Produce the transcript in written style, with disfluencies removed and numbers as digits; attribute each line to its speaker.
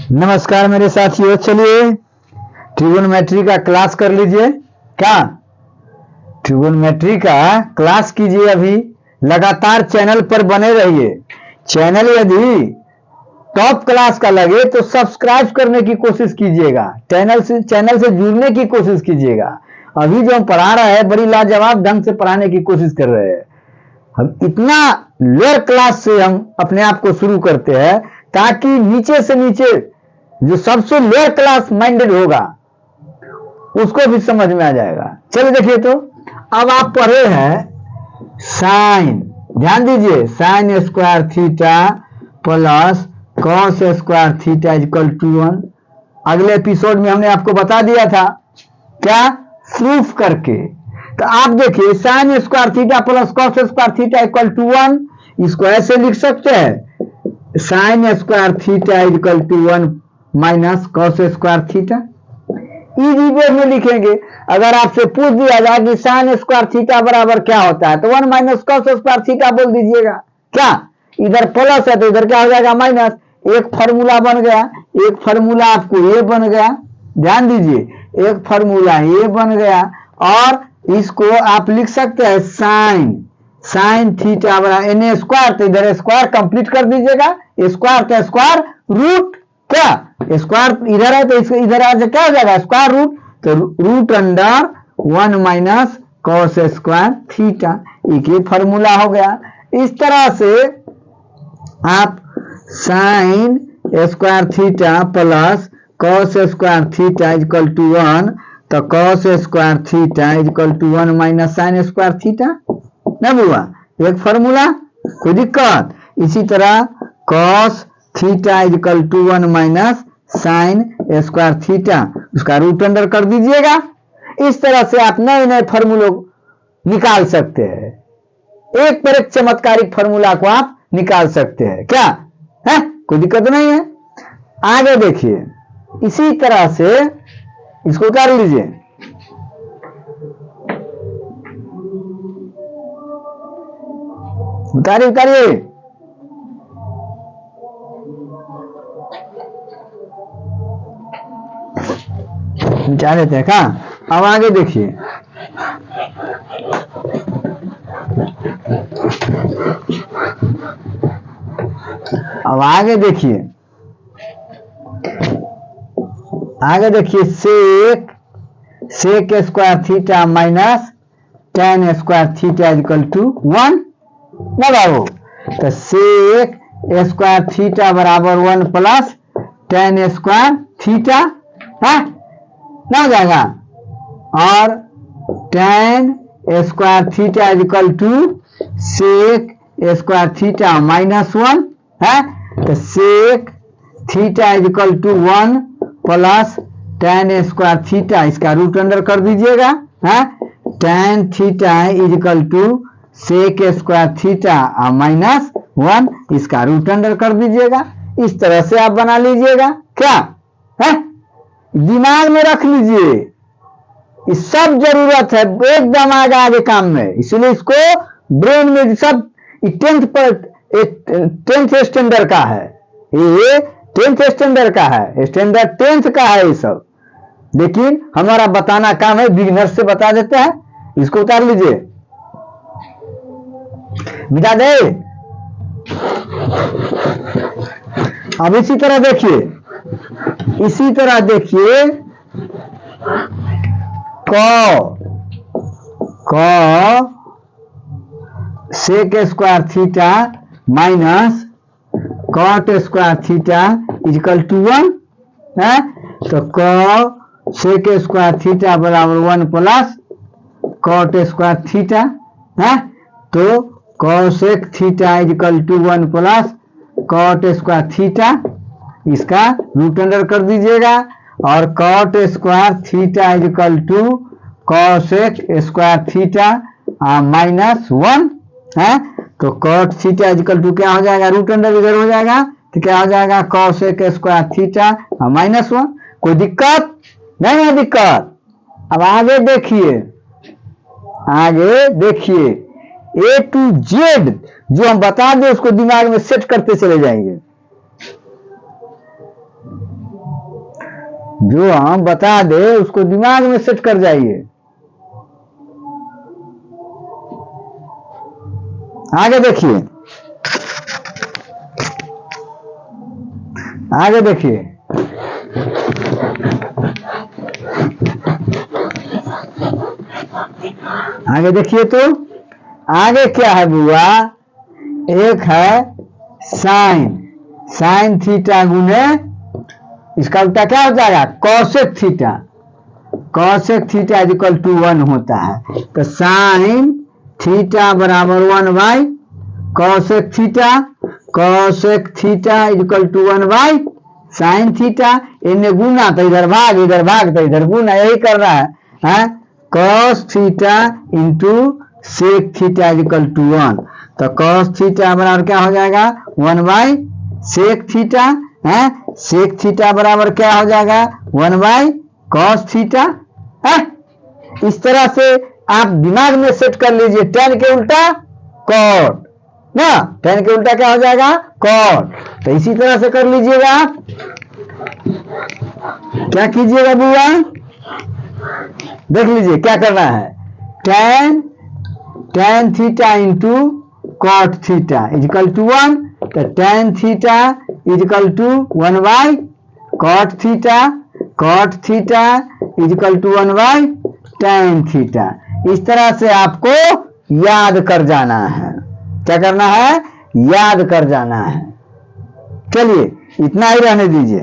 Speaker 1: नमस्कार मेरे साथियों, चलिए ट्रिगोनोमेट्री का क्लास कर लीजिए। क्या ट्रिगोनोमेट्री का क्लास कीजिए। अभी लगातार चैनल पर बने रहिए। चैनल यदि टॉप क्लास का लगे तो सब्सक्राइब करने की कोशिश कीजिएगा, चैनल से जुड़ने की कोशिश कीजिएगा। अभी जो हम पढ़ा रहे हैं बड़ी लाजवाब ढंग से पढ़ाने की कोशिश कर रहे हैं। हम इतना लोअर क्लास से हम अपने आप को शुरू करते हैं ताकि नीचे से नीचे जो सबसे लोअर क्लास माइंडेड होगा उसको भी समझ में आ जाएगा। चलिए देखिए, तो अब आप पढ़े हैं साइन, ध्यान दीजिए, sine square theta plus cos square theta equal to 1। अगले एपिसोड में हमने आपको बता दिया था, क्या, प्रूफ करके। तो आप देखिए, sine square theta plus cos square theta equal to 1, इसको ऐसे लिख सकते हैं, sine square theta equal to 1 minus cos square theta. Easy way में लिखेंगे। अगर आपसे पूछ दिया जाए कि साइन स्क्वायर थीटा बराबर क्या होता है तो 1 माइनस कॉस स्क्वायर थीटा बोल दीजिएगा। क्या, इधर प्लस है तो इधर क्या हो जाएगा, माइनस। एक फार्मूला बन गया, एक फार्मूला आपको ये बन गया, ध्यान दीजिए, एक फार्मूला ये बन गया। और इसको आप लिख सकते हैं साइन थीटा बराबर एन स्क्वायर, तो इधर स्क्वायर कंप्लीट कर दीजिएगा। स्क्वायर का स्क्वायर रूट, क्या स्क्वायर इधर है तो इसको इधर आ क्या हो जाएगा, स्क्वायर रूट, तो root under 1 minus cos square theta. एक ये फॉर्मूला हो गया। इस तरह से आप sine square theta plus cos square theta equal to 1, तो cos square theta equal to 1 minus sine square theta ना हुआ, एक फॉर्मूला, कोई दिक्कत। इसी तरह cos theta equal to 1 minus sine square theta, उसका रूट अंडर कर दीजिएगा। इस तरह से आप नए नए फॉर्मूलों निकाल सकते हैं। एक पर एक चमत्कारिक फॉर्मूला को आप निकाल सकते हैं। क्या है, कोई दिक्कत नहीं है। आगे देखिए, इसी तरह से इसको कर लीजिए। उतारिए जा लेते हैं। कहा, अब आगे देखिए, अब आगे देखिए, sec square theta minus tan square theta equal to 1 ना बाबू। तो सेक स्क्वायर थीटा बराबर 1 प्लस टेन स्क्वायर थीटा है ना हो जाएगा, और tan square theta equal to sec square theta minus 1 है। तो sec theta equal to 1 plus tan square theta, इसका रूट अंडर कर दीजिएगा। है tan theta equal to sec square theta minus 1, इसका रूट अंडर कर दीजिएगा। इस तरह से आप बना लीजिएगा। क्या है, दिमाग में रख लीजिए, इस सब जरूरत है, एकदम आगे काम में। इसलिए इसको ब्रेन में सब 10th स्टैंडर्ड का है, ये 10th स्टैंडर्ड का है, स्टैंडर्ड 10th का है ये सब। लेकिन हमारा बताना काम है, बिगिनर से बता देते हैं। इसको उतार लीजिए, मिटा दे। अब इसी तरह देखिए, sec square theta minus cot square theta equal to 1 है। तो कॉ सेक स्क्वायर थीटा बराबर 1 प्लस कॉट स्क्वायर थीटा है। तो cosec theta equal to 1 plus cot square theta, इसका रूट अंडर कर दीजिएगा। और cot square theta equal to cosec square theta minus 1 है। तो कॉट थीटा इक्वल टू क्या हो जाएगा, रूट अंडर इधर हो जाएगा, तो क्या हो जाएगा, कॉसेक स्क्वायर थीटा माइनस 1। कोई दिक्कत नहीं है, दिक्कत। अब आगे देखिए, A to Z जो हम बता दें उसको दिमाग में सेट करते चले जाएंगे। जो हम बता दे उसको दिमाग में सेट कर जाइए। आगे देखिए, आगे देखिए, आगे देखिए तो आगे क्या है बुआ, एक है साइन, साइन थीटा गुने, इसका उल्टा क्या हो जाएगा, cosec theta, cosec theta is equal to 1 होता है। तो साइन थीटा बराबर 1 by cosec theta, cosec theta is equal to 1 by sine theta. इन्हें गुना तो इधर भाग तो इधर गुना, यही कर रहा है। Cos theta into sec theta is equal to 1। तो कॉस थीटा बराबर क्या हो जाएगा, 1 बाई सेक थीटा है। सेक थीटा बराबर क्या हो जाएगा, 1 बाई कॉस थीटा है। इस तरह से आप दिमाग में सेट कर लीजिए, tan के उल्टा कॉट ना, tan के उल्टा क्या हो जाएगा, कॉट। तो इसी तरह से कर लीजिएगा आप। क्या कीजिएगा बुआ, देख लीजिए क्या करना है। tan theta into cot theta is equal to 1। तो tan theta is equal to 1 by cot theta, cot theta is equal to 1 by tan theta. इस तरह से आपको याद कर जाना है। क्या करना है, याद कर जाना है। चलिए इतना ही रहने दीजिए।